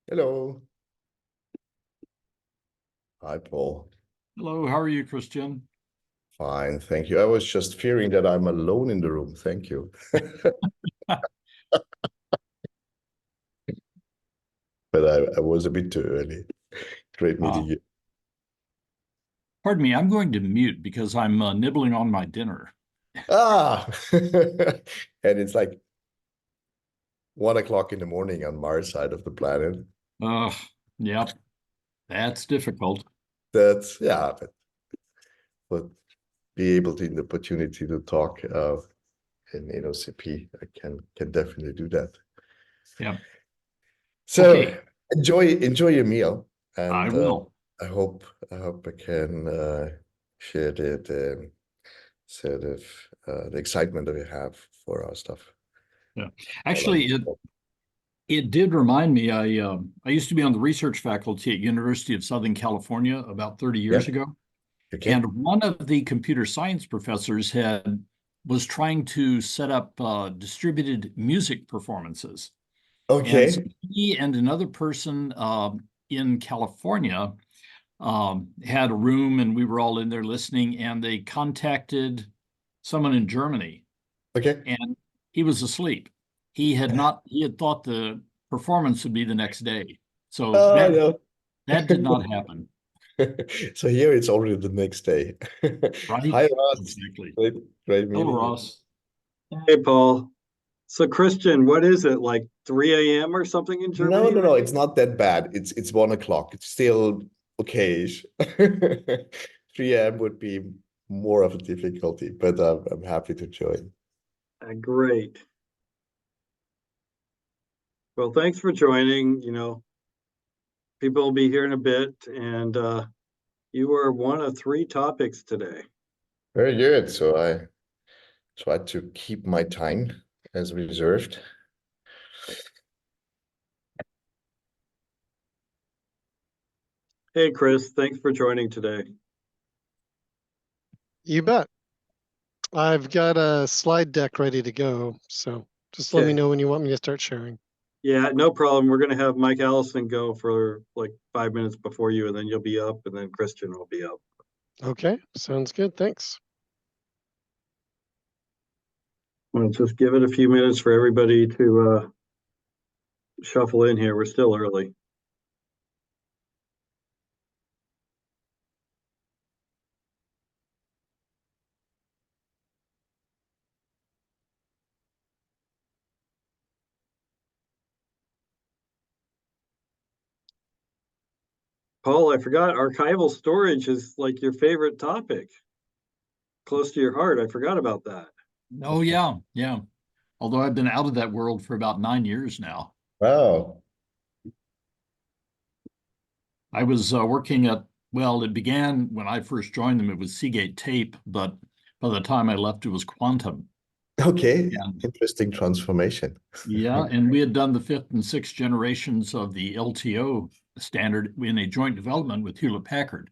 Hello. Hi, Paul. Hello, how are you, Christian? Fine, thank you. I was just fearing that I'm alone in the room. Thank you. But I was a bit too early. Great Uh, meeting you. Pardon me, I'm going to mute because I'm nibbling on my dinner. Ah, and it's like 1 o'clock in the morning on Mars side of the planet. Uh, yep, that's difficult. That's yeah, but be able to the opportunity to talk in OCP, I can definitely do that. Yep. So Okay, enjoy your meal, I and will. I hope I can share the sort of the excitement that we have for our stuff. Yeah. All of Actually, it did remind me. I used to be on the research faculty at University of Southern California about 30 Yeah. years ago, Okay. and one of the computer science professors had was trying to set up distributed music performances. And so Okay. he and another person in California had a room, and we were all in there listening, and they contacted someone in Germany, Okay. and he was asleep. He had thought the performance would be the next day. So Oh that no. did not happen. So here it's already the next day. Right? Hi, Ross. Exactly. Great, great Hello, meeting you. Ross. Hey, Paul. So, Christian, what is it, like 3 a.m. or something in No, Germany no, right no. It's not that bad. It's 1 o'clock. It's still okay-ish. 3 a.m. would be more of a difficulty, but I'm happy to join. now? Great. Well, thanks for joining. People will be here in a bit, and you are one of three topics today. Very good. So I try to keep my time as reserved. Hey, Chris, thanks for joining today. You bet. I've got a slide deck ready to go, so just let me Okay. know when you want me to start sharing. Yeah, no problem. We're going to have Mike Allison go for like 5 minutes before you, and then you'll be up, and then Christian will be up. Okay, sounds good. Thanks. Well, just give it a few minutes for everybody to shuffle in here. We're still early. Paul, I forgot archival storage is like your favorite topic, close to your heart. I forgot about that. Oh, yeah, yeah. Although I've been out of that world for about 9 years now. Wow. I was working at, well, it began when I first joined them, it was Seagate Tape, but by the time I left, it was Quantum. Okay. And Interesting transformation. yeah, and we had done the fifth and sixth generations of the LTO standard in a joint development with Hewlett Packard.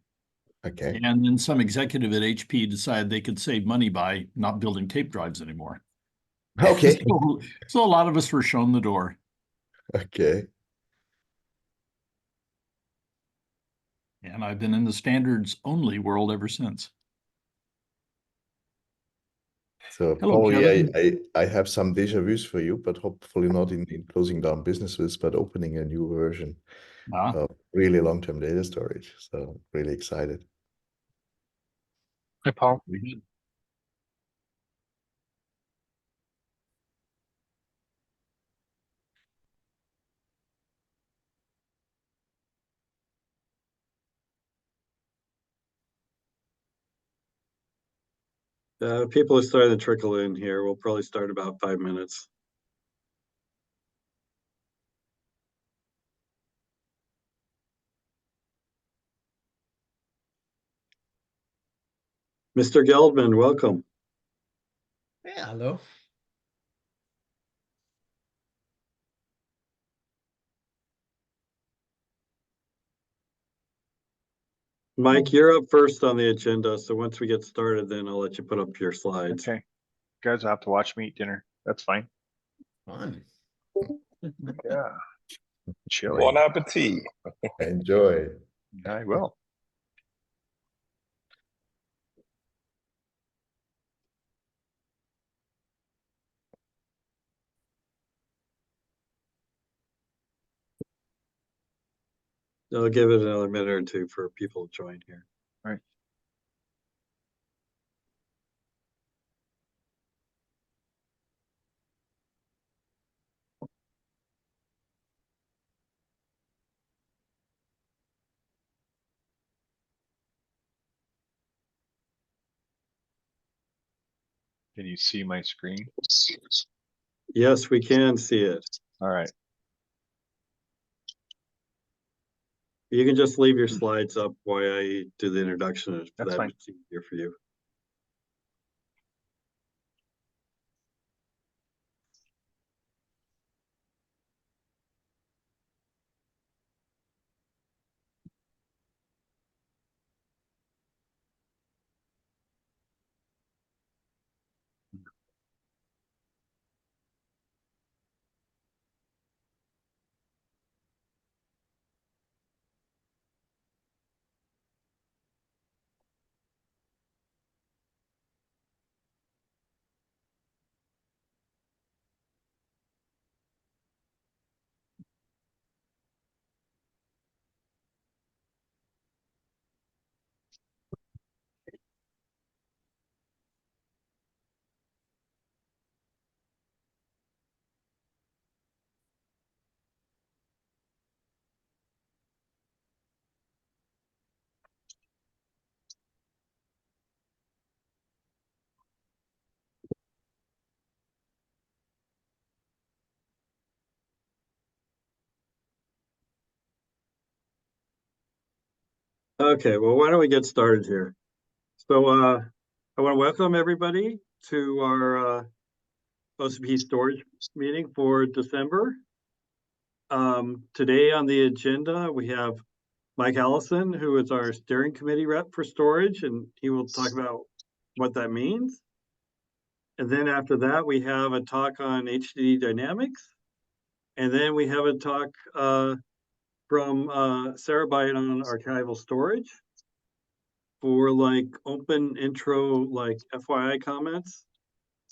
Okay. And then some executive at HP decided they could save money by not building tape drives anymore. Okay. So a lot of us were shown the door. Okay. And I've been in the standards only world ever since. So Hello, probably Kevin. I have some déjà vus for you, but hopefully not in closing down businesses, but opening a new version Ah, of really long-term data storage. So really excited. Hi, Paul. we did. People are starting to trickle in here. We'll probably start about 5 minutes. Mr. Geldman, welcome. Yeah, hello. Mike, you're up first on the agenda. So once we get started, then I'll let you put up your slides. Okay. You guys will have to watch me eat dinner. That's fine. Fun. Yeah. Chili. Bon appetit. Enjoy. I will. I'll give it another minute or two for people to join here. Right. Can you see my screen? Yes, we can see it. All right. You can just leave your slides up while I do the introduction if That's fine. that's easier for you. Okay, well, why don't we get started here? So I want to welcome everybody to our OCP storage meeting for December. Today on the agenda, we have Mike Allison, who is our steering committee rep for storage, and he will talk about what that means. And then after that, we have a talk on HDD dynamics. And then we have a talk from Sarah Byte on archival storage for like open intro, like FYI comments.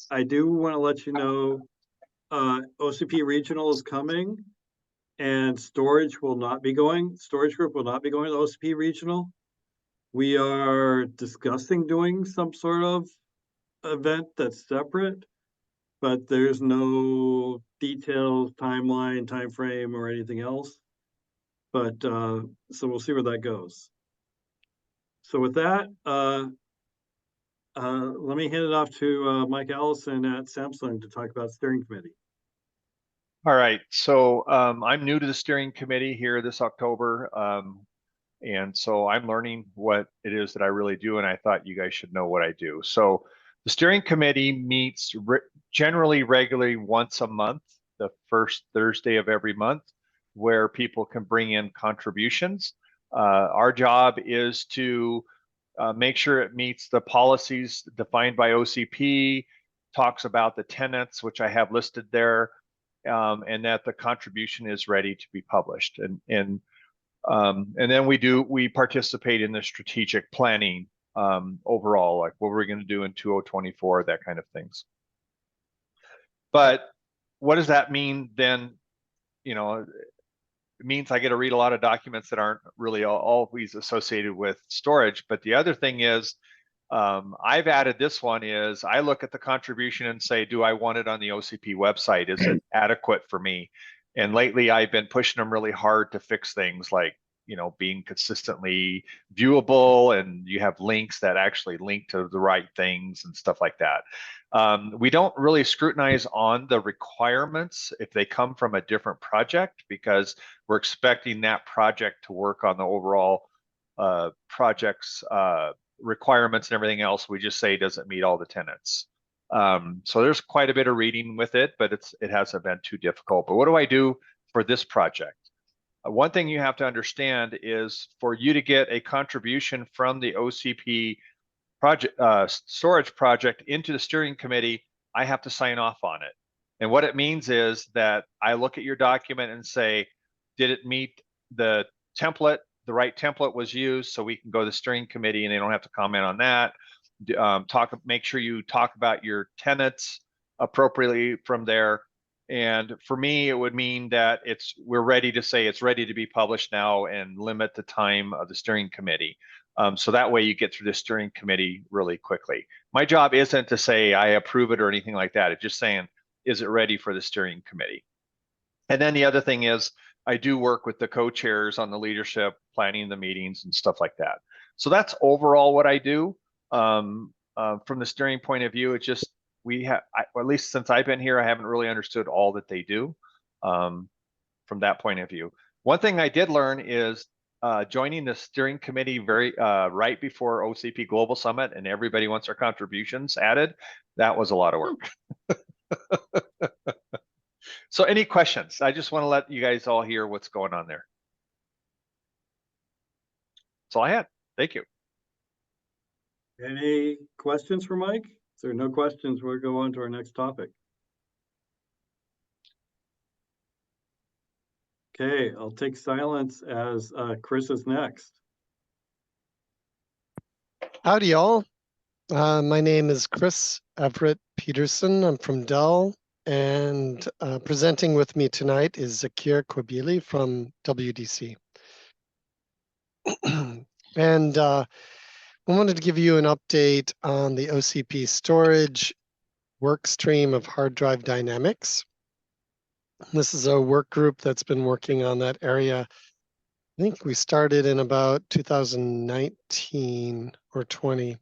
I do want to let you know OCP Regional is coming and storage group will not be going to OCP Regional. We are discussing doing some sort of event that's separate, but there's no details, timeline, time frame, or anything else. But so we'll see where that goes. So with that, let me hand it off to Mike Allison at Samsung to talk about steering committee. All right. So I'm new to the steering committee here this October. And so I'm learning what it is that I really do. And I thought you guys should know what I do. So the steering committee meets generally regularly once a month, the first Thursday of every month, where people can bring in contributions. Our job is to make sure it meets the policies defined by OCP, talks about the tenets, which I have listed there, and that the contribution is ready to be published. And then we participate in the strategic planning overall, like what we're going to do in 2024, that kind of things. But what does that mean then? You know, it means I get to read a lot of documents that aren't really always associated with storage. But the other thing is, I've added this one is I look at the contribution and say, do I want it on the OCP website? Is it adequate for me? And lately I've been pushing them really hard to fix things like, you know, being consistently viewable, and you have links that actually link to the right things and stuff like that. We don't really scrutinize on the requirements if they come from a different project, because we're expecting that project to work on the overall project's requirements and everything else. We just say doesn't meet all the tenets. So there's quite a bit of reading with it, but it hasn't been too difficult. But what do I do for this project? One thing you have to understand is for you to get a contribution from the OCP project storage project into the steering committee, I have to sign off on it. And what it means is that I look at your document and say, Did it meet the template? The right template was used, so we can go to the steering committee and they don't have to comment on that. Make sure you talk about your tenets appropriately from there. And for me, it would mean that we're ready to say it's ready to be published now and limit the time of the steering committee. So that way you get through the steering committee really quickly. My job isn't to say I approve it or anything like that. It's just saying, is it ready for the steering committee? And then the other thing is, I do work with the co-chairs on the leadership, planning the meetings and stuff like that. So that's overall what I do. From the steering point of view, it's just, at least since I've been here, I haven't really understood all that they do from that point of view. One thing I did learn is joining the steering committee right before OCP Global Summit and everybody wants their contributions added. That was a lot of work. So any questions? I just want to let you guys all hear what's going on there. That's all I had. Thank you. Any questions for Mike? If there are no questions, we'll go on to our next topic. Okay, I'll take silence as Chris is next. Howdy, y'all. My name is Chris Everett Peterson. I'm from Dell, and presenting with me tonight is Zakir Kobili from WDC. And I wanted to give you an update on the OCP storage work stream of hard drive dynamics. This is a work group that's been working on that area. I think we started in about 2019 or 20.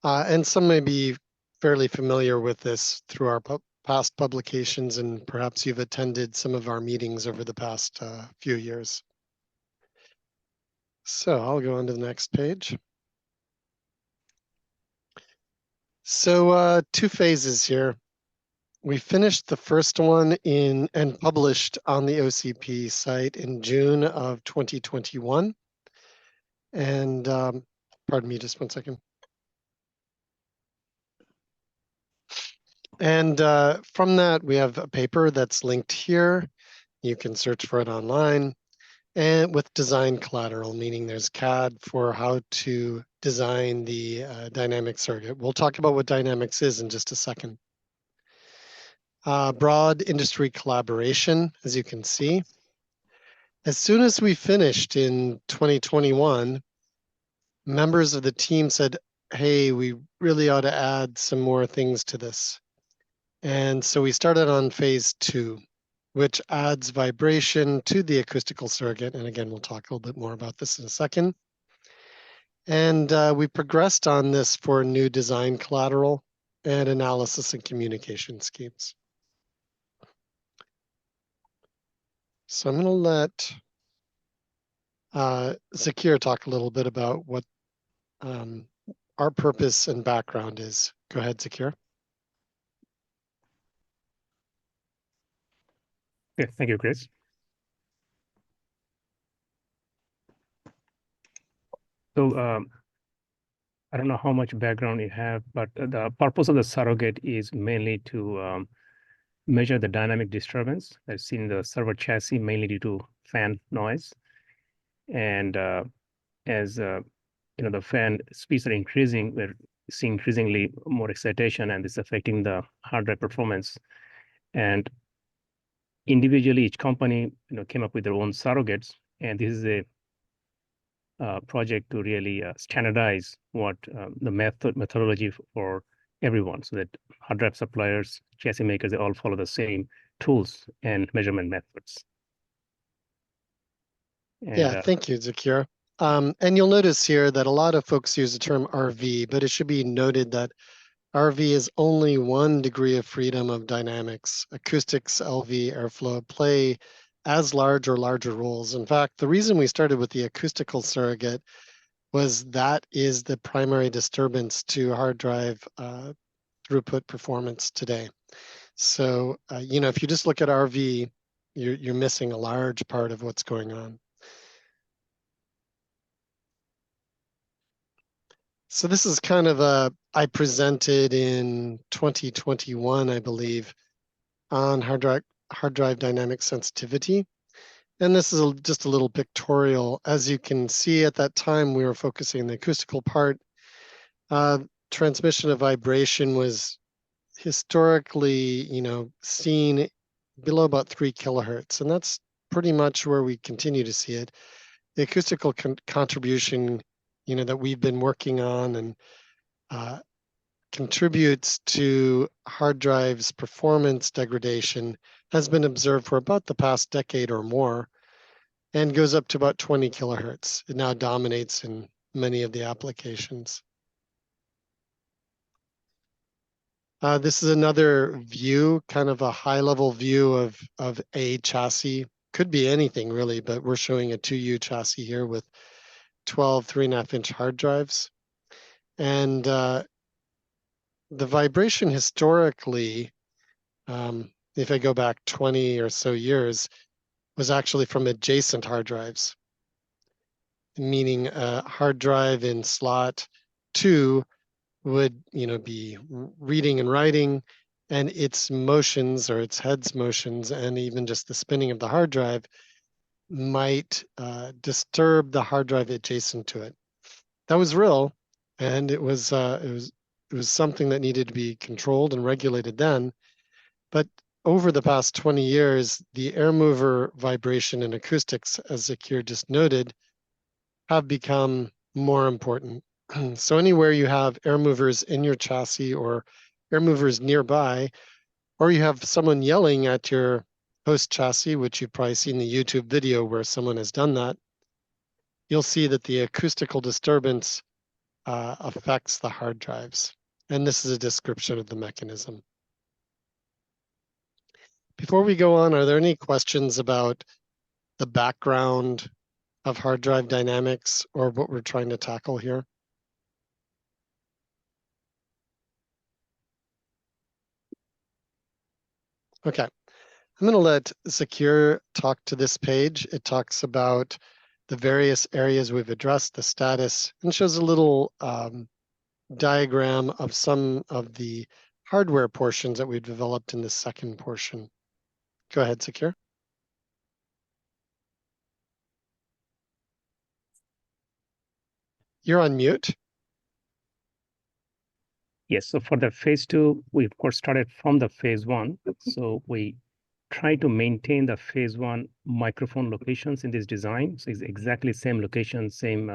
And some may be fairly familiar with this through our past publications, and perhaps you've attended some of our meetings over the past few years. So I'll go on to the next page. So 2 phases here. We finished the first one and published on the OCP site in June of 2021. And pardon me, just one second. And from that, we have a paper that's linked here. You can search for it online, and with design collateral, meaning there's CAD for how to design the dynamic circuit. We'll talk about what dynamics is in just a second. Broad industry collaboration, as you can see. As soon as we finished in 2021, members of the team said, hey, we really ought to add some more things to this. And so we started on phase 2, which adds vibration to the acoustical circuit. And again, we'll talk a little bit more about this in a second. And we progressed on this for new design collateral and analysis and communication schemes. So I'm going to let Zakir talk a little bit about what our purpose and background is. Go ahead, Zakir. Okay, thank you, Chris. So I don't know how much background you have, but the purpose of the surrogate is mainly to measure the dynamic disturbance that's seen in the server chassis, mainly due to fan noise. And as the fan speeds are increasing, we're seeing increasingly more excitation, and this is affecting the hard drive performance. And individually, each company came up with their own surrogates, and this is a project to really standardize what the methodology for everyone, so that hard drive suppliers, chassis makers, they all follow the same tools and measurement methods. And, yeah, thank you, Zakir. And you'll notice here that a lot of folks use the term RV, but it should be noted that RV is only one degree of freedom of dynamics. Acoustics, LV, airflow play as large or larger roles. In fact, the reason we started with the acoustical surrogate was that is the primary disturbance to hard drive throughput performance today. So, if you just look at RV, you're missing a large part of what's going on. So this is kind of I presented in 2021, I believe, on hard drive dynamic sensitivity. And this is just a little pictorial. As you can see, at that time, we were focusing on the acoustical part. Transmission of vibration was historically, seen below about 3 kilohertz, and that's pretty much where we continue to see it. The acoustical contribution, that we've been working on and contributes to hard drives' performance degradation has been observed for about the past decade or more and goes up to about 20 kilohertz. It now dominates in many of the applications. This is another view, kind of a high-level view of a chassis. Could be anything really, but we're showing a 2U chassis here with 12 3.5-inch hard drives. And the vibration historically, if I go back 20 or so years, was actually from adjacent hard drives, meaning a hard drive in slot 2 would, be reading and writing, and its motions or its head's motions and even just the spinning of the hard drive might disturb the hard drive adjacent to it. That was real, and it was something that needed to be controlled and regulated then. But over the past 20 years, the air mover vibration and acoustics, as Zakir just noted, have become more important. So anywhere you have air movers in your chassis or air movers nearby, or you have someone yelling at your host chassis, which you've probably seen the YouTube video where someone has done that, you'll see that the acoustical disturbance affects the hard drives. And this is a description of the mechanism. Before we go on, are there any questions about the background of hard drive dynamics or what we're trying to tackle here? Okay, I'm going to let Zakir talk to this page. It talks about the various areas we've addressed, the status, and shows a little diagram of some of the hardware portions that we've developed in the second portion. Go ahead, Zakir. You're on mute. Yes, so for the phase 2, we of course started from the phase 1. So we try to maintain the phase 1 microphone locations in this design. So it's exactly same location, same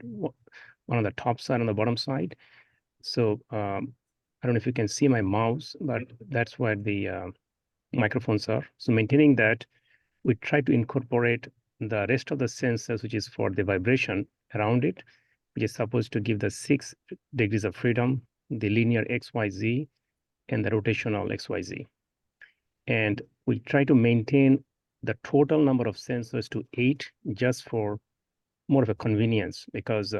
one on the top side, on the bottom side. So I don't know if you can see my mouse, but that's where the microphones are. So maintaining that, we try to incorporate the rest of the sensors, which is for the vibration around it, which is supposed to give the 6 degrees of freedom, the linear XYZ, and the rotational XYZ. And we try to maintain the total number of sensors to 8 just for more of a convenience, because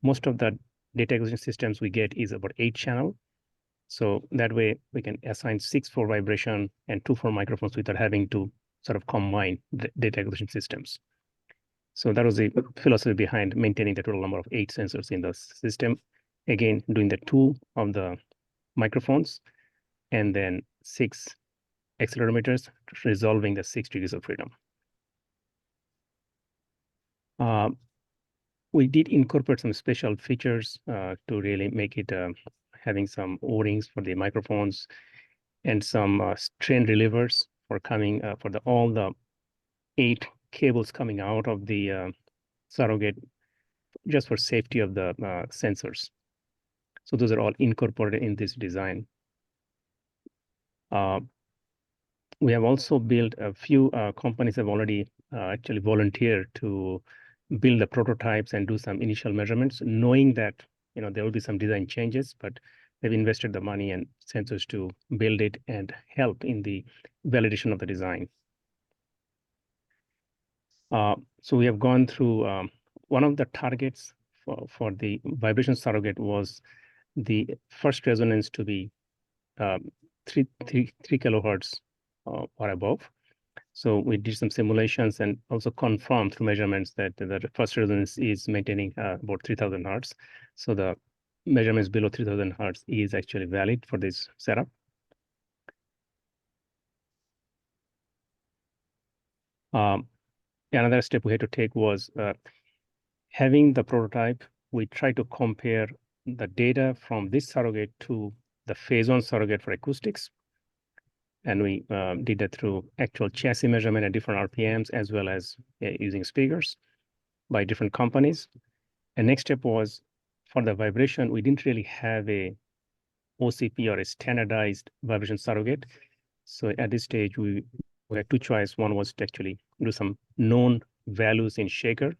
most of the data acquisition systems we get is about 8 channel. So that way we can assign 6 for vibration and 2 for microphones without having to sort of combine the data acquisition systems. So that was the philosophy behind maintaining the total number of 8 sensors in the system. Again, doing the 2 of the microphones and then 6 accelerometers, resolving the 6 degrees of freedom. We did incorporate some special features to really make it having some O-rings for the microphones and some strain relievers for coming for all the 8 cables coming out of the surrogate, just for safety of the sensors. So those are all incorporated in this design. We have also built a few companies have already actually volunteered to build the prototypes and do some initial measurements, knowing that there will be some design changes, but they've invested the money and sensors to build it and help in the validation of the design. So we have gone through one of the targets for the vibration surrogate was the first resonance to be 3 kilohertz or above. So we did some simulations and also confirmed through measurements that the first resonance is maintaining about 3000 hertz. So the measurements below 3000 hertz is actually valid for this setup. another step we had to take was having the prototype. We tried to compare the data from this surrogate to the phase one surrogate for acoustics. And we did that through actual chassis measurement at different RPMs, as well as using speakers by different companies. And next step was for the vibration, we didn't really have a OCP or a standardized vibration surrogate. So at this stage, we had two choices. One was to actually do some known values in Shaker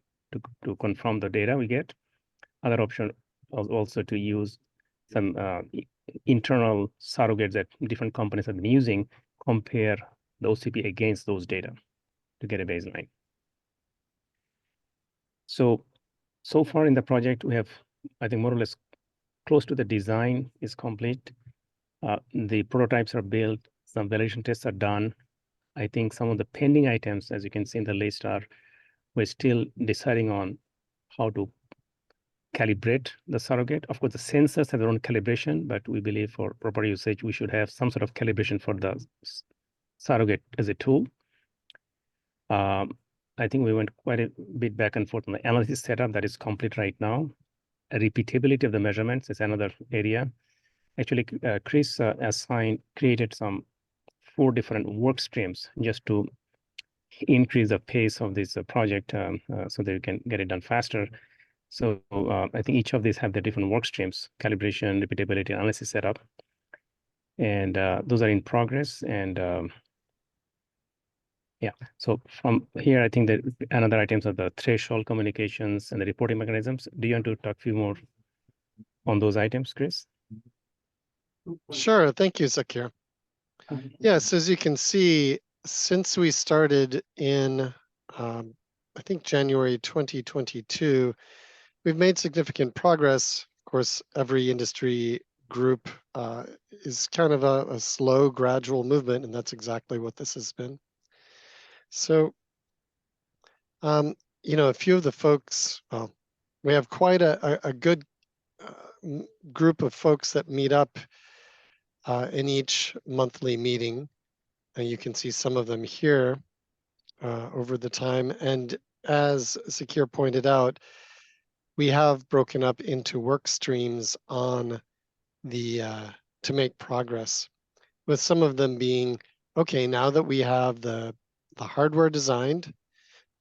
to confirm the data we get. Other option was also to use some internal surrogates that different companies have been using, compare the OCP against those data to get a baseline. So far in the project, we have, I think, more or less close to the design is complete. The prototypes are built, some validation tests are done. I think some of the pending items, as you can see in the list, we're still deciding on how to calibrate the surrogate. Of course, the sensors have their own calibration, but we believe for proper usage, we should have some sort of calibration for the surrogate as a tool. I think we went quite a bit back and forth on the analysis setup that is complete right now. Repeatability of the measurements is another area. Actually, Chris created some 4 different work streams just to increase the pace of this project so that we can get it done faster. So I think each of these have the different work streams: calibration, repeatability, analysis setup. And those are in progress. And yeah, so from here, I think that another items are the threshold communications and the reporting mechanisms. Do you want to talk a few more on those items, Chris? Sure, thank you, Zakir. Yes, as you can see, since we started in, I think, January 2022, we've made significant progress. Of course, every industry group is kind of a slow, gradual movement, and that's exactly what this has been. So, you know, a few of the folks, well, we have quite a good group of folks that meet up in each monthly meeting. And you can see some of them here over the time. And as Zakir pointed out, we have broken up into work streams on the to make progress, with some of them being, okay, now that we have the hardware designed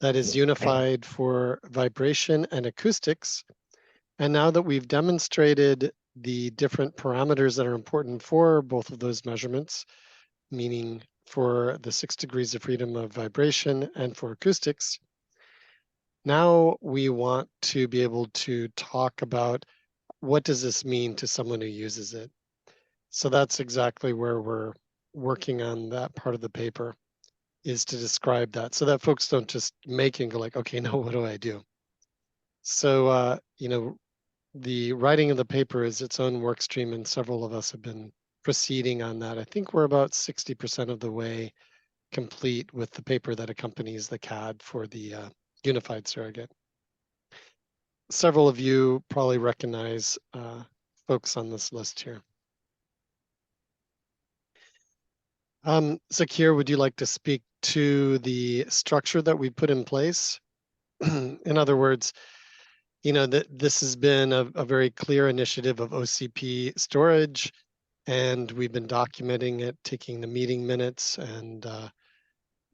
that is unified for vibration and acoustics, and now that we've demonstrated the different parameters that are important for both of those measurements, meaning for the 6 degrees of freedom of vibration and for acoustics, now we want to be able to talk about what does this mean to someone who uses it. So that's exactly where we're working on that part of the paper, is to describe that so that folks don't just make and go like, okay, now what do I do? So, you know, the writing of the paper is its own work stream, and several of us have been proceeding on that. I think we're about 60% of the way complete with the paper that accompanies the CAD for the unified surrogate. Several of you probably recognize folks on this list here. Zakir, would you like to speak to the structure that we put in place? In other words, you know, this has been a very clear initiative of OCP storage, and we've been documenting it, taking the meeting minutes and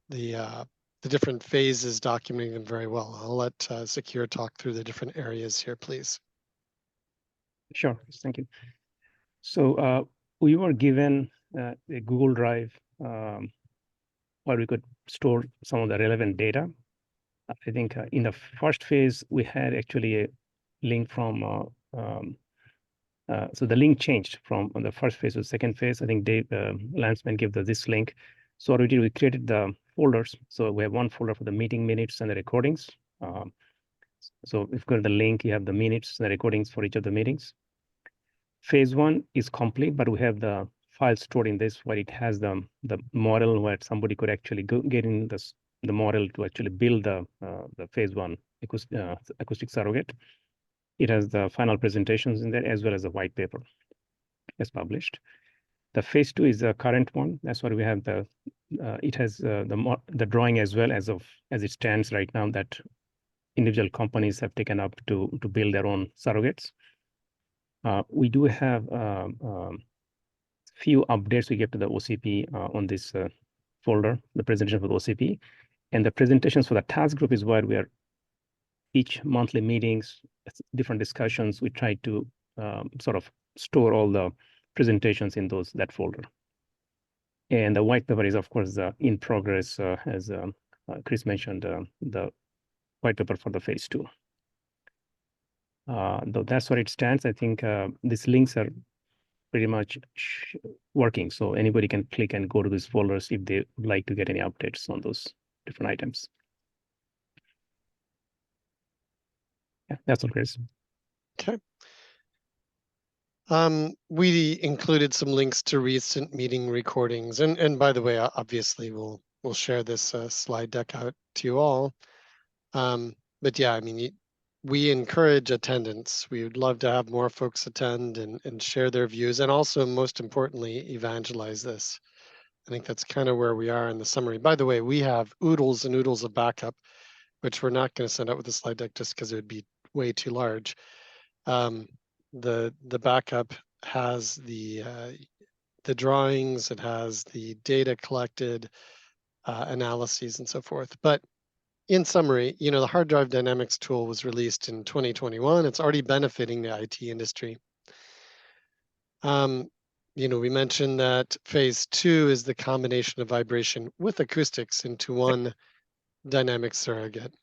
the different phases, documenting them very well. I'll let Zakir talk through the different areas here, please. Sure, thank you. So we were given a Google Drive where we could store some of the relevant data. I think in the first phase, we had actually a link from, so the link changed from the first phase to the second phase. I think Dave Landsman gave this link. So what we did, we created the folders. So we have one folder for the meeting minutes and the recordings. So if you go to the link, you have the minutes and the recordings for each of the meetings. Phase 1 is complete, but we have the file stored in this where it has the model where somebody could actually get in the model to actually build the phase 1 acoustic surrogate. It has the final presentations in there as well as the white paper as published. The phase 2 is the current one. That's why we have the it has the drawing as well as it stands right now that individual companies have taken up to build their own surrogates. We do have few updates we give to the OCP on this folder, the presentation for the OCP, and the presentations for the task group is where we are each monthly meetings, different discussions. We try to sort of store all the presentations in that folder. And the white paper is, of course, in progress, as Chris mentioned, the white paper for the phase 2. Though that's where it stands. I think these links are pretty much working. So anybody can click and go to these folders if they would like to get any updates on those different items. Yeah, that's all, Chris. Okay. We included some links to recent meeting recordings, and by the way, obviously we'll share this slide deck out to you all. But yeah, I mean, we encourage attendance. We would love to have more folks attend and share their views, and also, most importantly, evangelize this. I think that's kind of where we are in the summary. By the way, we have oodles and oodles of backup, which we're not going to send out with the slide deck just because it would be way too large. The backup has the drawings, it has the data collected, analyses, and so forth. But in summary, you know, the hard drive dynamics tool was released in 2021. It's already benefiting the IT industry. You know, we mentioned that phase 2 is the combination of vibration with acoustics into one dynamic surrogate.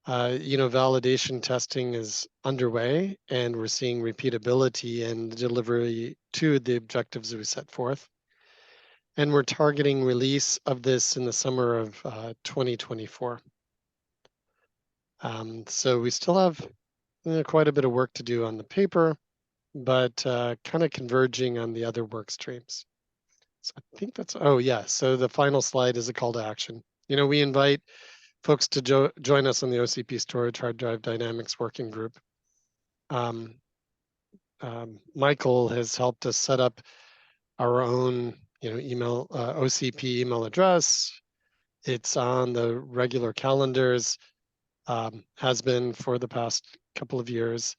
You know, validation testing is underway, and we're seeing repeatability and delivery to the objectives we set forth. And we're targeting release of this in the summer of 2024. So we still have quite a bit of work to do on the paper, but kind of converging on the other work streams. So I think that's, oh yeah, so the final slide is a call to action. You know, we invite folks to join us on the OCP Storage Hard Drive Dynamics Working Group. Michael has helped us set up our own, you know, email, OCP email address. It's on the regular calendars, has been for the past couple of years.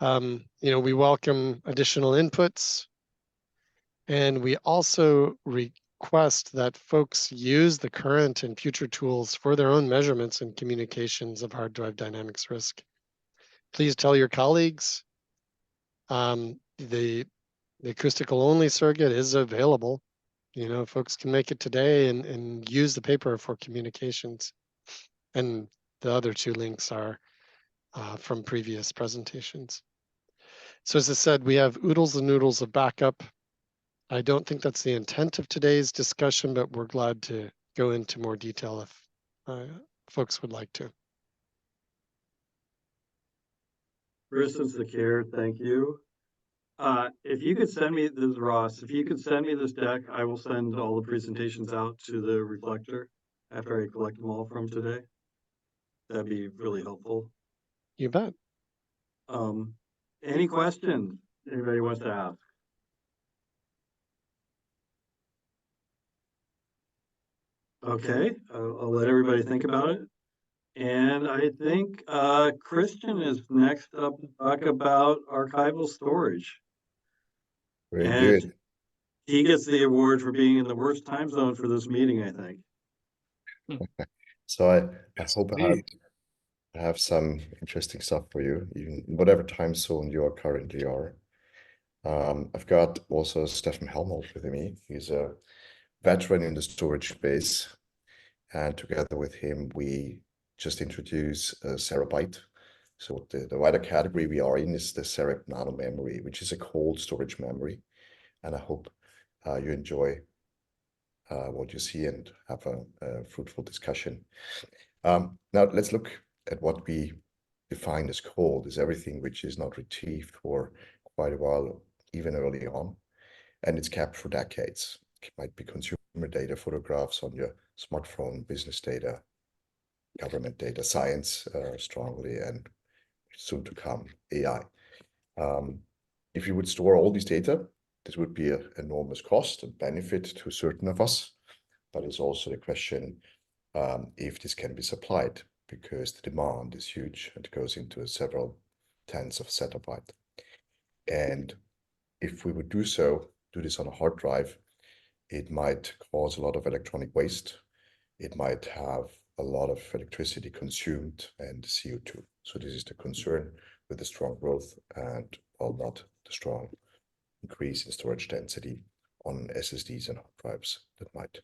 You know, we welcome additional inputs, and we also request that folks use the current and future tools for their own measurements and communications of hard drive dynamics risk. Please tell your colleagues. The acoustical only surrogate is available. You know, folks can make it today and use the paper for communications. And the other 2 links are from previous presentations. So as I said, we have oodles and noodles of backup. I don't think that's the intent of today's discussion, but we're glad to go into more detail if folks would like to. Chris is the care, thank you. If you could send me, this is Ross, if you could send me this deck, I will send all the presentations out to the reflector after I collect them all from today. That'd be really helpful. You bet. Any questions anybody wants to ask? Okay, I'll let everybody think about it. And I think Christian is next up to talk about archival storage. Very And good. he gets the award for being in the worst time zone for this meeting, I think. So I hope I have some interesting stuff for you, even in whatever time zone you are currently are. I've got also Stefan Helmholtz with me. He's a veteran in the storage space, and together with him, we just introduced Terabyte. So the wider category we are in is the Serap Nano Memory, which is a cold storage memory. And I hope you enjoy what you see and have a fruitful discussion. Now let's look at what we define as cold, is everything which is not retrieved for quite a while, even early on, and it's kept for decades. It might be consumer data, photographs on your smartphone, business data, government data, science strongly, and soon to come AI. If you would store all these data this would be an enormous cost and benefit to certain of us, but it's also the question if this can be supplied, because the demand is huge and goes into several tens of zettabyte. And if we would do this on a hard drive, it might cause a lot of electronic waste. It might have a lot of electricity consumed and CO2. So this is the concern with the strong growth and, well, not the strong increase in storage density on SSDs and hard drives that might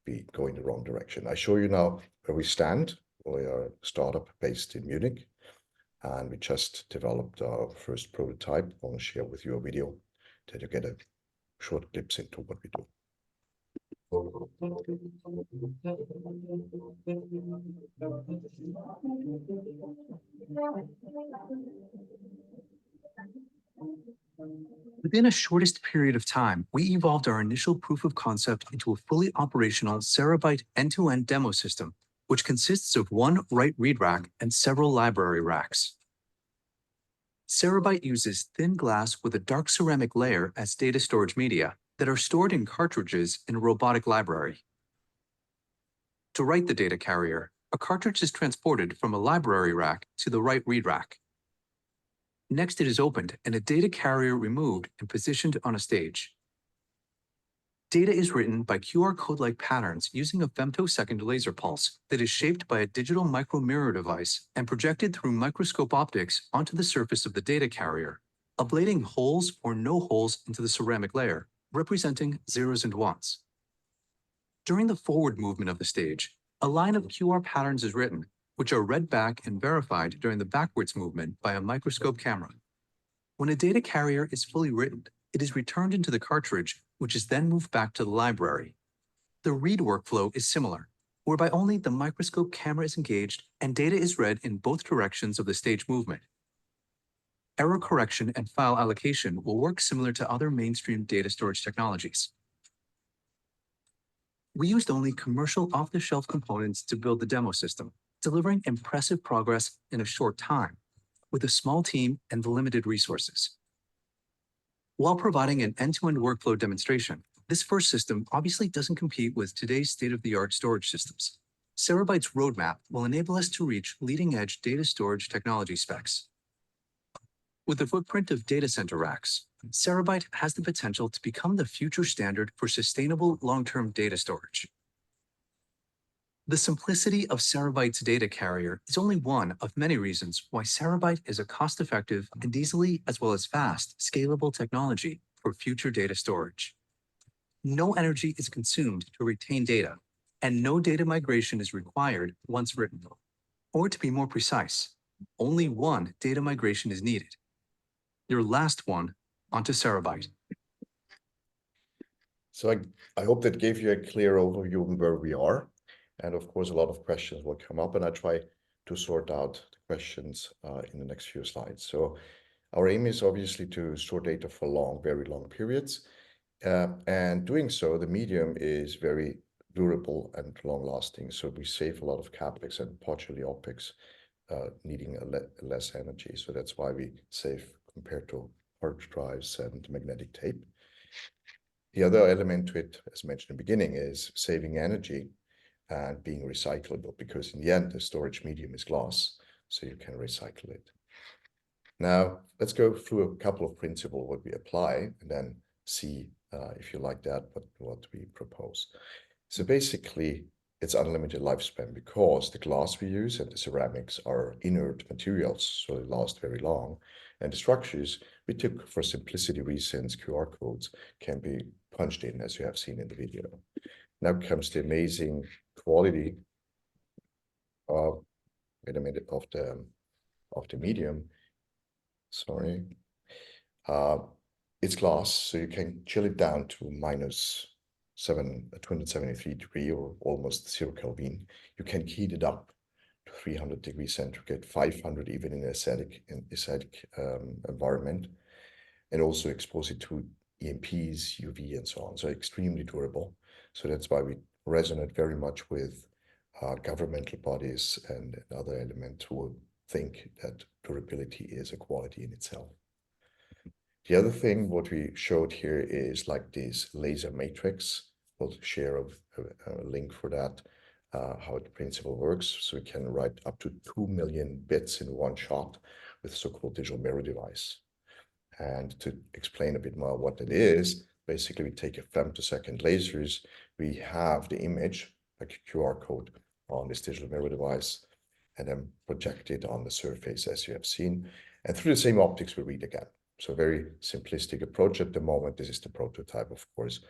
be going the wrong direction. I show you now where we stand. We are a startup based in Munich, and we just developed our first prototype. I want to share with you a video that you get a short glimpse into what we do. Within a shortest period of time, we evolved our initial proof of concept into a fully operational Terabyte end-to-end demo system, which consists of one write-read rack and several library racks. Terabyte uses thin glass with a dark ceramic layer as data storage media that are stored in cartridges in a robotic library. To write the data carrier, a cartridge is transported from a library rack to the write-read rack. Next, it is opened and a data carrier removed and positioned on a stage. Data is written by QR code-like patterns using a femtosecond laser pulse that is shaped by a digital micromirror device and projected through microscope optics onto the surface of the data carrier, ablating holes or no holes into the ceramic layer, representing zeros and ones. During the forward movement of the stage, a line of QR patterns is written, which are read back and verified during the backwards movement by a microscope camera. When a data carrier is fully written, it is returned into the cartridge, which is then moved back to the library. The read workflow is similar, whereby only the microscope camera is engaged and data is read in both directions of the stage movement. Error correction and file allocation will work similar to other mainstream data storage technologies. We used only commercial off-the-shelf components to build the demo system, delivering impressive progress in a short time, with a small team and limited resources. While providing an end-to-end workflow demonstration, this first system obviously doesn't compete with today's state-of-the-art storage systems. Terabyte's roadmap will enable us to reach leading-edge data storage technology specs. With the footprint of data center racks, Terabyte has the potential to become the future standard for sustainable long-term data storage. The simplicity of Terabyte's data carrier is only one of many reasons why Terabyte is a cost-effective and easily as well as fast, scalable technology for future data storage. No energy is consumed to retain data, and no data migration is required once written. Or to be more precise, only one data migration is needed. Your last one onto Terabyte. So I hope that gave you a clear overview of where we are. And of course, a lot of questions will come up, and I try to sort out the questions in the next few slides. So our aim is obviously to store data for long, very long periods. And doing so, the medium is very durable and long lasting. So we save a lot of CapEx and partially OpEx, needing less energy. So that's why we save compared to hard drives and magnetic tape. The other element to it, as mentioned in the beginning, is saving energy and being recyclable, because in the end, the storage medium is glass, so you can recycle it. Now, let's go through a couple of principles what we apply, and then see if you like that, what we propose. So basically, it's unlimited lifespan because the glass we use and the ceramics are inert materials, so they last very long. And the structures we took for simplicity reasons, QR codes can be punched in, as you have seen in the video. Now comes the amazing quality of, wait a minute, of the medium. Sorry. It's glass, so you can chill it down to minus 273 degrees or almost 0 Kelvin. You can heat it up to 300 degrees centigrade, 500 even in acidic environment, and also expose it to EMPs, UV, and so on. So extremely durable. So that's why we resonate very much with governmental bodies and other elements who think that durability is a quality in itself. The other thing, what we showed here is like this laser matrix. We'll share a link for that, how the principle works. So we can write up to 2 million bits in one shot with so-called digital mirror device. And to explain a bit more what it is, basically we take a femtosecond lasers, we have the image, like a QR code on this digital mirror device, and then project it on the surface as you have seen. And through the same optics, we read again. So very simplistic approach at the moment. This is the prototype, of course,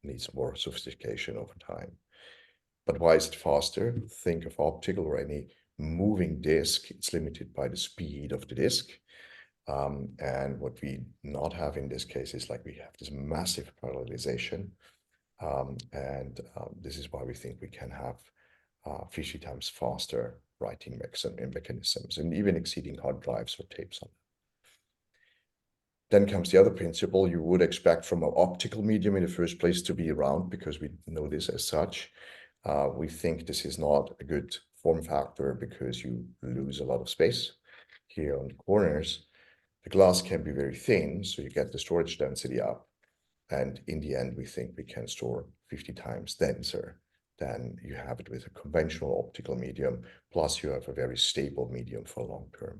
needs more sophistication over time. But why is it faster? Think of optical or any moving disk. It's limited by the speed of the disk. And what we not have in this case is like we have this massive parallelization. This is why we think we can have 50 times faster writing mechanisms and even exceeding hard drives or tapes on. Then comes the other principle you would expect from an optical medium in the first place to be around, because we know this as such. We think this is not a good form factor because you lose a lot of space here on the corners. The glass can be very thin, so you get the storage density up. And in the end, we think we can store 50 times denser than you have it with a conventional optical medium. Plus, you have a very stable medium for long term.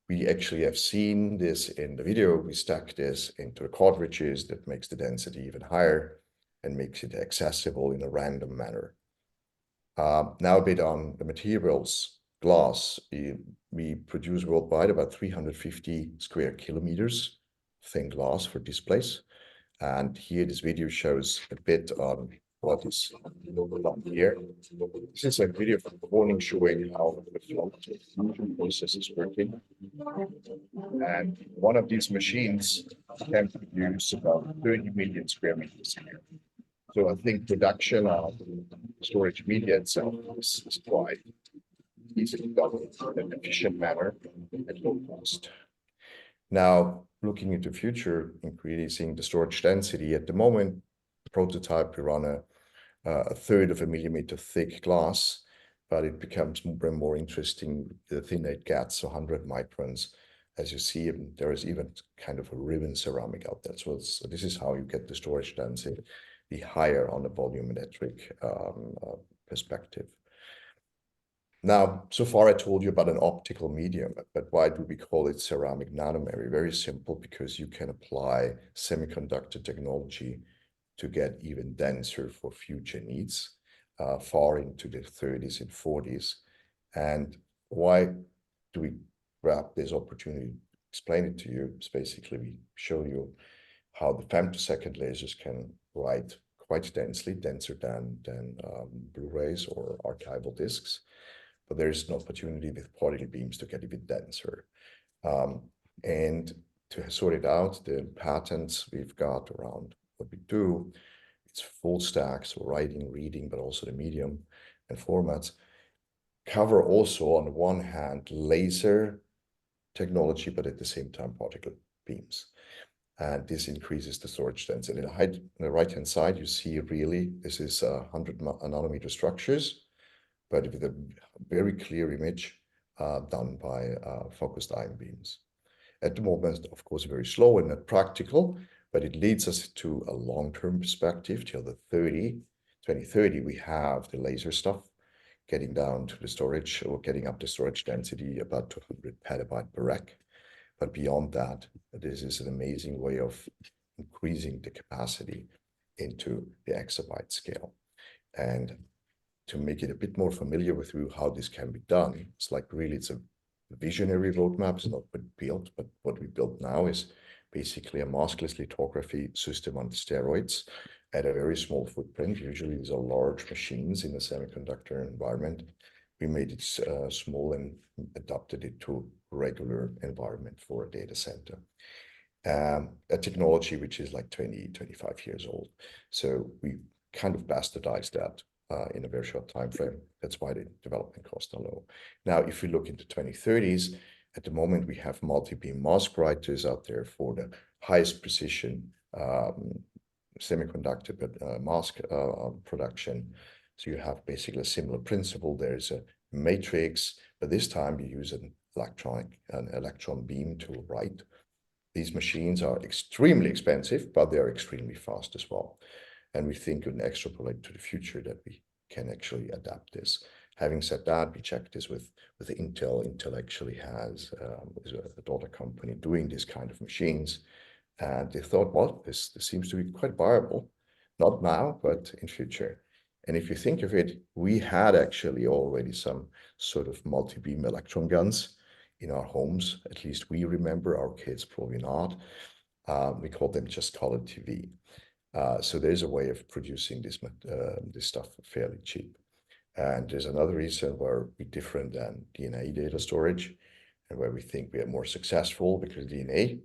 We actually have seen this in the video. We stack this into the cartridges that makes the density even higher and makes it accessible in a random manner. Now a bit on the materials. Glass, we produce worldwide about 350 square kilometers thin glass for displays. And here this video shows a bit on what is done here. This is a video from Corning showing how the flow fusion process is working. And one of these machines can produce about 30 million square meters a year. So I think production of storage media itself is quite easily done in an efficient manner at low cost. Now, looking into the future, increasing the storage density, at the moment, the prototype, we run a third of a millimeter thick glass, but it becomes more and more interesting the thinner it gets, so 100 microns. As you see, there is even kind of a ribbon ceramic out there. So this is how you get the storage density higher on the volumetric perspective. Now, so far I told you about an optical medium, but why do we call it ceramic nanomemory? Very simple, because you can apply semiconductor technology to get even denser for future needs, far into the 30s and 40s. And why do we grab this opportunity to explain it to you? It's basically we show you how the femtosecond lasers can write quite densely, denser than Blu-rays or archival disks. But there is an opportunity with particle beams to get a bit denser. And to sort it out, the patents we've got around what we do, it's full stack, so writing, reading, but also the medium and formats, cover also on the one hand laser technology, but at the same time particle beams. And this increases the storage density. On the right-hand side, you see really, this is 100 nanometer structures, but with a very clear image done by focused ion beams. At the moment, of course, very slow and not practical, but it leads us to a long-term perspective till the 2030, we have the laser stuff getting down to the storage or getting up the storage density about 200 petabyte per rack. But beyond that, this is an amazing way of increasing the capacity into the exabyte scale. And to make it a bit more familiar with you how this can be done, it's like really, it's a visionary roadmap. It's not built, but what we built now is basically a maskless lithography system on steroids at a very small footprint. Usually these are large machines in a semiconductor environment. We made it small and adapted it to regular environment for a data center. A technology which is like 25 years old. So we kind of bastardized that in a very short time frame. That's why the development costs are low. Now, if we look into 2030s, at the moment we have multi-beam mask writers out there for the highest precision semiconductor mask production. So you have basically a similar principle. There's a matrix, but this time you use an electron beam to write. these machines are extremely expensive, but they are extremely fast as well. And we think and extrapolate to the future that we can actually adapt this. Having said that, we checked this with Intel. Intel actually has is a daughter company doing this kind of machines. And they thought, well, this seems to be quite viable, not now, but in future. And if you think of it, we had actually already some sort of multi-beam electron guns in our homes. At least we remember, our kids probably not. We call them just color TV. So there's a way of producing this stuff fairly cheap. And there's another reason where we're different than DNA data storage, and where we think we are more successful, because DNA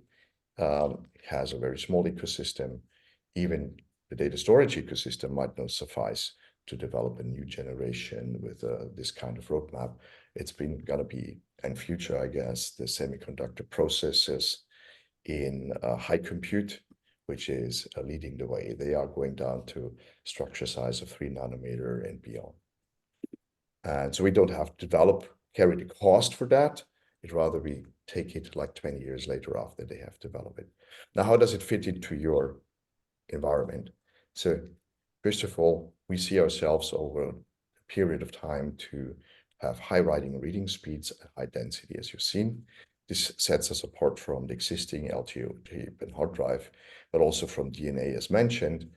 has a very small ecosystem. Even the data storage ecosystem might not suffice to develop a new generation with this kind of roadmap. It's been gonna be, in future, I guess, the semiconductor processes in high compute, which is leading the way. They are going down to structure size of 3 nanometer and beyond. And so we don't have to carry the cost for that. It rather we take it like 20 years later after they have developed it. Now, how does it fit into your environment? So first of all, we see ourselves over a period of time to have high writing and reading speeds and high density, as you've seen. This sets us apart from the existing LTO tape and hard drive, but also from DNA, as mentioned.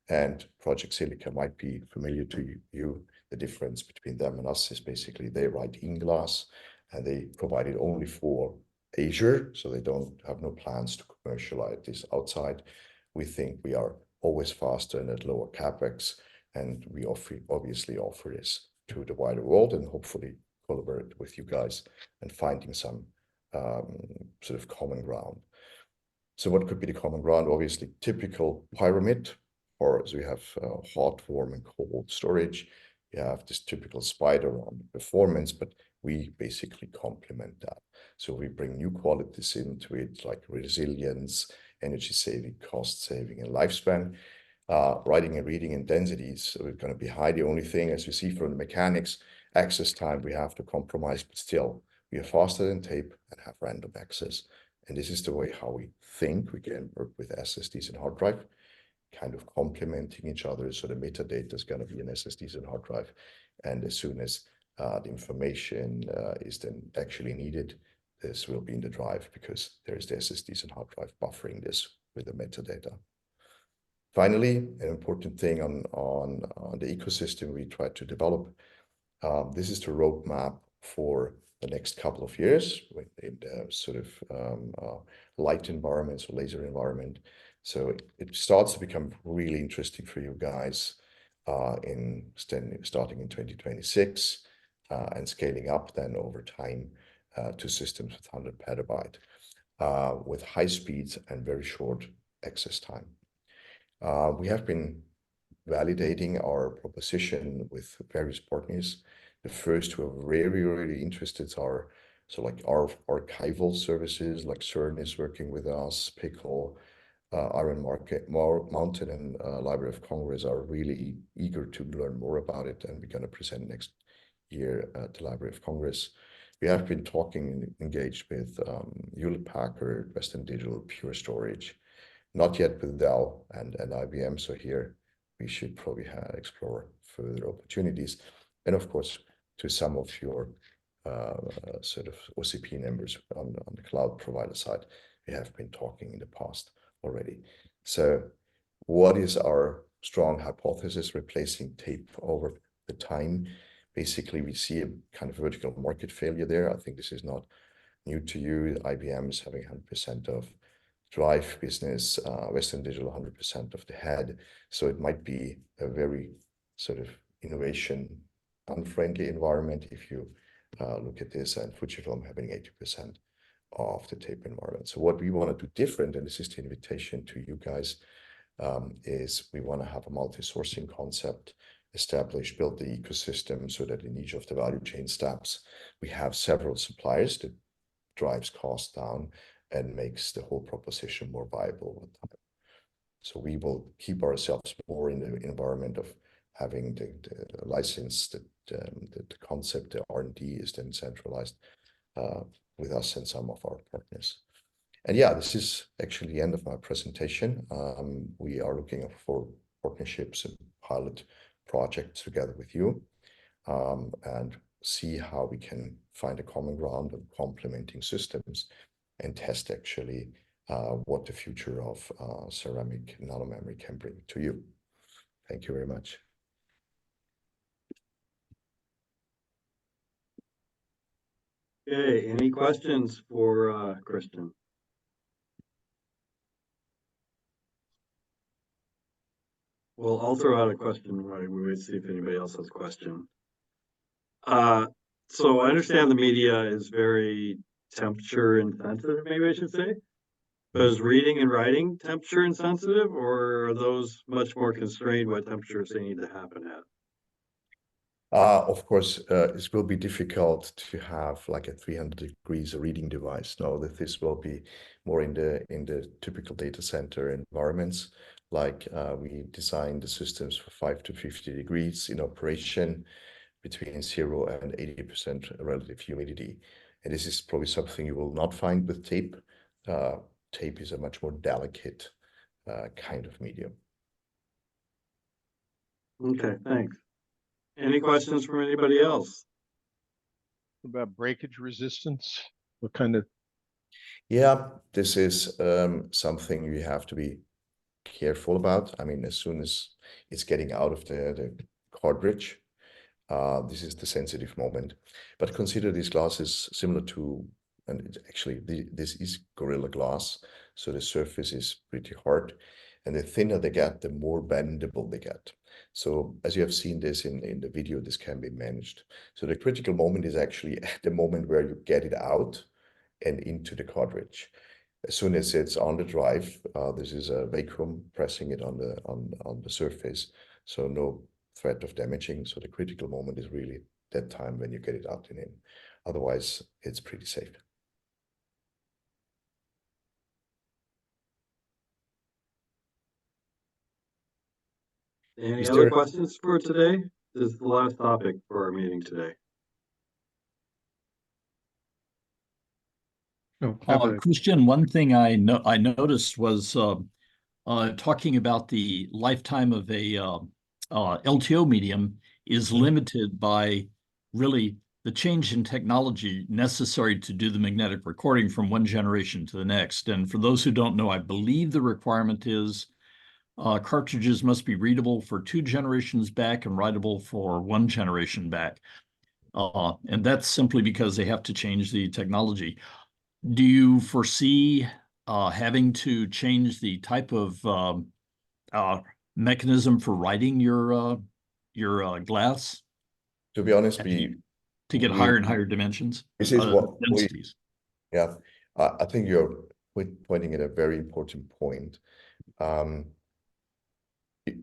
And Project Silica might be familiar to you. The difference between them and us is basically they write in glass, and they provide it only for Asia, so they don't have no plans to commercialize this outside. We think we are always faster and at lower capex, and we obviously offer this to the wider world, and hopefully collaborate with you guys and finding some sort of common ground. So what could be the common ground? Obviously, typical pyramid, or as we have hot, warm, and cold storage. You have this typical spider on performance, but we basically complement that. So we bring new qualities into it, like resilience, energy saving, cost saving, and lifespan. Writing and reading and densities are going to be high. The only thing, as you see from the mechanics, access time we have to compromise, but still we are faster than tape and have random access. And this is the way how we think we can work with SSDs and hard drive, kind of complementing each other. So the metadata is going to be in SSDs and hard drive. And as soon as the information is then actually needed, this will be in the drive, because there is the SSDs and hard drive buffering this with the metadata. Finally, an important thing on the ecosystem we try to develop. This is the roadmap for the next couple of years in the sort of light environments or laser environment. So it starts to become really interesting for you guys starting in 2026 and scaling up then over time to systems with 100 petabyte with high speeds and very short access time. We have been validating our proposition with various partners. The first who are really interested are like our archival services, like CERN is working with us, Pickle, Iron Mountain, and Library of Congress are really eager to learn more about it, and we're going to present next year at the Library of Congress. We have been engaged with Hewlett Packard, Western Digital, Pure Storage, not yet with Dell and IBM. So here we should probably explore further opportunities. And of course, to some of your sort of OCP members on the cloud provider side, we have been talking in the past already. So what is our strong hypothesis replacing tape over the time? Basically, we see a kind of vertical market failure there. I think this is not new to you. IBM is having 100% of drive business, Western Digital 100% of the head. So it might be a very sort of innovation unfriendly environment if you look at this, and Fujifilm having 80% of the tape environment. So what we want to do different, and this is the invitation to you guys, is we want to have a multi-sourcing concept established, build the ecosystem so that in each of the value chain steps, we have several suppliers that drives costs down and makes the whole proposition more viable over time. So we will keep ourselves more in the environment of having the license, that the concept, the R&D is then centralized with us and some of our partners. And yeah, this is actually the end of my presentation. We are looking for partnerships and pilot projects together with you, and see how we can find a common ground of complementing systems and test actually what the future of ceramic nanomemory can bring to you. Thank you very much. Okay, any questions for Christian? Well, I'll throw out a question while we wait, see if anybody else has a question. So I understand the media is very temperature insensitive, maybe I should say. But is reading and writing temperature insensitive, or are those much more constrained what temperatures they need to happen at? Of course, it will be difficult to have like a 300 degrees reading device. No, that this will be more in the typical data center environments. Like we design the systems for 5 to 50 degrees in operation, between 0 and 80% relative humidity. And this is probably something you will not find with tape. Tape is a much more delicate kind of medium. Okay, thanks. Any questions from anybody else? About breakage resistance? What kind of? Yeah, this is something you have to be careful about. I mean, as soon as it's getting out of the cartridge, this is the sensitive moment. But consider this glass is similar to, and actually this is Gorilla Glass, so the surface is pretty hard. And the thinner they get, the more bendable they get. So as you have seen this in the video, this can be managed. So the critical moment is actually at the moment where you get it out and into the cartridge. As soon as it's on the drive, this is a vacuum pressing it on the surface, so no threat of damaging. So the critical moment is really that time when you get it out and in. Otherwise, it's pretty safe. Any Is other there- questions for today? This is the last topic for our meeting today. Oh, have a- Christian, one thing I noticed was talking about the lifetime of a LTO medium is limited by really the change in technology necessary to do the magnetic recording from one generation to the next. And for those who don't know, I believe the requirement is cartridges must be readable for 2 generations back and writable for 1 generation back. And that's simply because they have to change the technology. Do you foresee having to change the type of mechanism for writing your glass To be honest, to get higher and higher dimensions, this is what densities? Yeah, I think you're pointing at a very important point.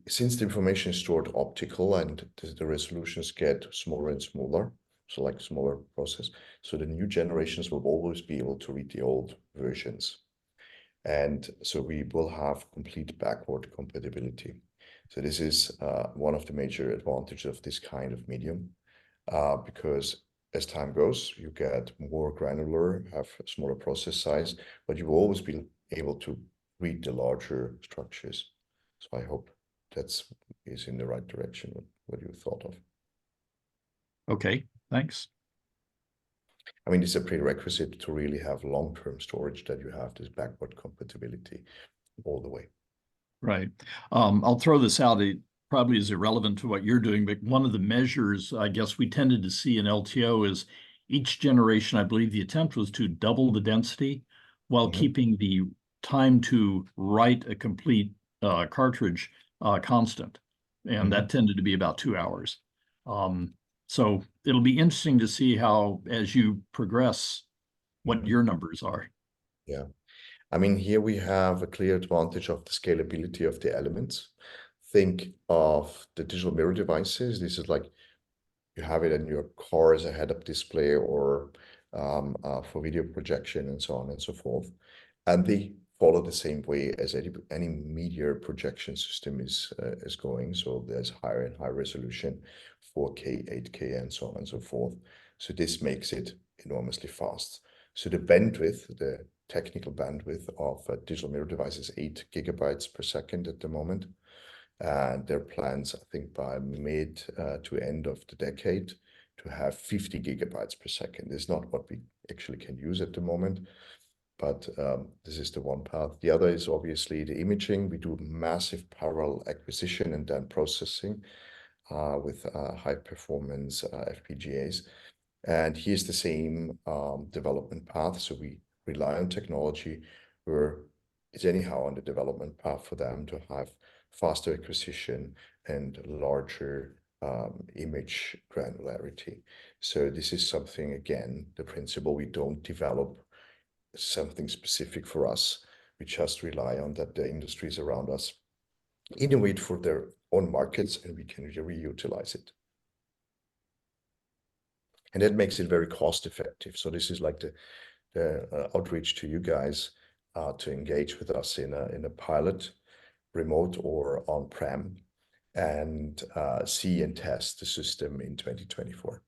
Since the information is stored optical and the resolutions get smaller and smaller, so like smaller process, so the new generations will always be able to read the old versions. And so we will have complete backward compatibility. So this is one of the major advantages of this kind of medium, because as time goes, you get more granular, have smaller process size, but you will always be able to read the larger structures. So I hope that's is in the right direction, what you thought of. Okay, thanks. I mean, it's a prerequisite to really have long-term storage that you have this backward compatibility all the way. Right. I'll throw this out. It probably is irrelevant to what you're doing, but one of the measures I guess we tended to see in LTO is each generation, I believe the attempt was to double the density while keeping the time to write a complete cartridge constant. And that tended to be about 2 hours. So it'll be interesting to see how, as you progress, what your numbers are. Yeah. I mean, here we have a clear advantage of the scalability of the elements. Think of the digital mirror devices. This is like you have it in your car as a head-up display or for video projection and so on and so forth. And they follow the same way as any media projection system is going. So there's higher and higher resolution, 4K, 8K, and so on and so forth. So this makes it enormously fast. So the bandwidth, the technical bandwidth of a digital mirror device is 8 gigabytes per second at the moment. And their plans, I think, by mid to end of the decade to have 50 gigabytes per second. This is not what we actually can use at the moment, but this is the one path. The other is obviously the imaging. We do massive parallel acquisition and then processing with high performance FPGAs. And here's the same development path. So we rely on technology where it's anyhow on the development path for them to have faster acquisition and larger image granularity. So this is something, again, the principle, we don't develop something specific for us. We just rely on that the industries around us innovate for their own markets and we can reutilize it. And that makes it very cost effective. So this is like the outreach to you guys to engage with us in a pilot, remote or on-prem, and see and test the system in 2024.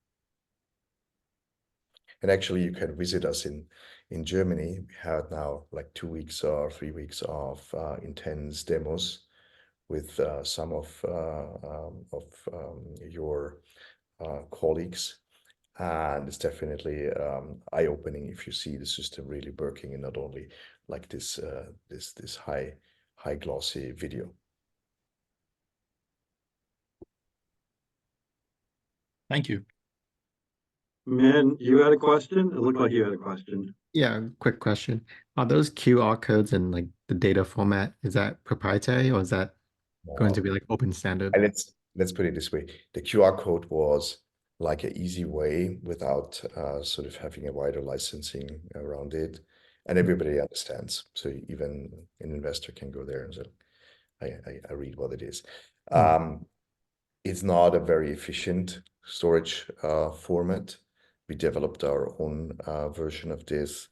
And actually, you can visit us in Germany. We had now like 2 weeks or 3 weeks of intense demos with some of your colleagues. And it's definitely eye-opening if you see the system really working and not only like this high glossy video. Thank you. Man, you had a question? It looked like you had a question. Yeah, quick question. Are those QR codes and like the data format, is that proprietary or is that going to be like open standard? And let's put it this way. The QR code was like an easy way without sort of having a wider licensing around it. And everybody understands. So even an investor can go there and say, I read what it is. It's not a very efficient storage format. We developed our own version of this,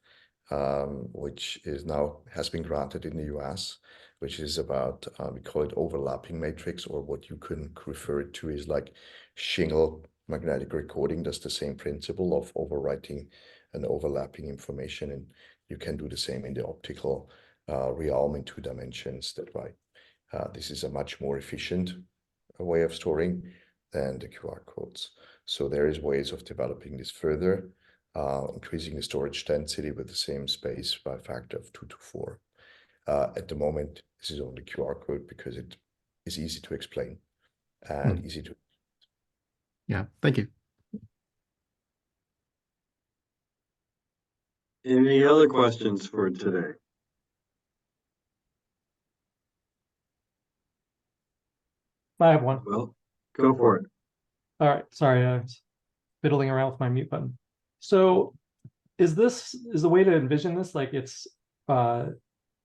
which is now has been granted in the US, which is about, we call it overlapping matrix, or what you can refer it to is like shingle magnetic recording. That's the same principle of overwriting and overlapping information. And you can do the same in the optical realm in 2 dimensions. That's why this is a much more efficient way of storing than the QR codes. So there is ways of developing this further, increasing the storage density with the same space by a factor of 2 to 4. At the moment, this is only QR code because it is easy to explain and easy to. Yeah, thank you. Any other questions for today? I have one. Well, go for it. All right, sorry, I was fiddling around with my mute button. So is the way to envision this like it's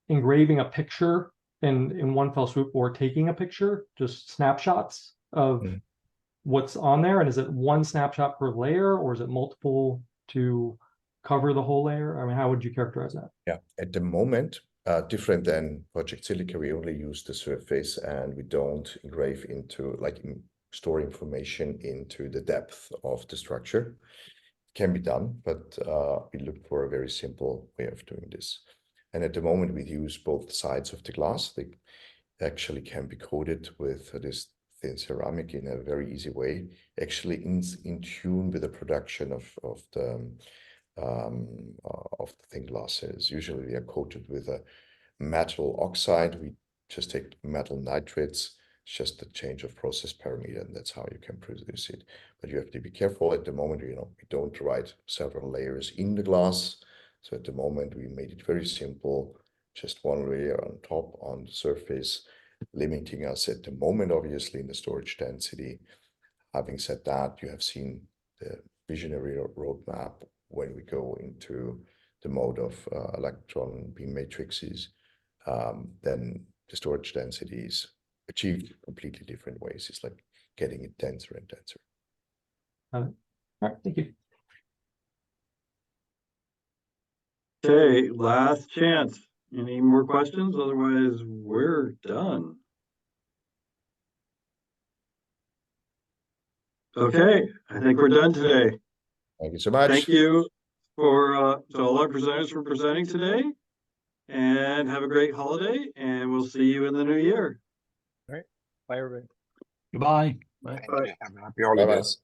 engraving a picture in one fell swoop, or taking a picture, just snapshots of what's on there? And is it one snapshot per layer, or is it multiple to cover the whole layer? I mean, how would you characterize that? Yeah, at the moment, different than Project Silica, we only use the surface and we don't engrave into store information into the depth of the structure. It can be done, but we look for a very simple way of doing this. And at the moment, we use both sides of the glass. They actually can be coated with this thin ceramic in a very easy way, actually in tune with the production of the thin glasses. Usually they are coated with a metal oxide. We just take metal nitrates, just a change of process parameter, and that's how you can produce it. But you have to be careful at the moment, we don't write several layers in the glass. So at the moment, we made it very simple, just one layer on top on the surface, limiting us at the moment, obviously, in the storage density. Having said that, you have seen the visionary roadmap when we go into the mode of electron beam matrices, then the storage density is achieved completely different ways. It's like getting it denser and denser. All right, thank you. Okay, last chance. Any more questions? Otherwise, we're done. Okay, I think we're done today. Thank you so much. Thank you to all our presenters for presenting today. And have a great holiday, and we'll see you in the new year. Bye, everybody. Goodbye. Bye. Have a happy holidays.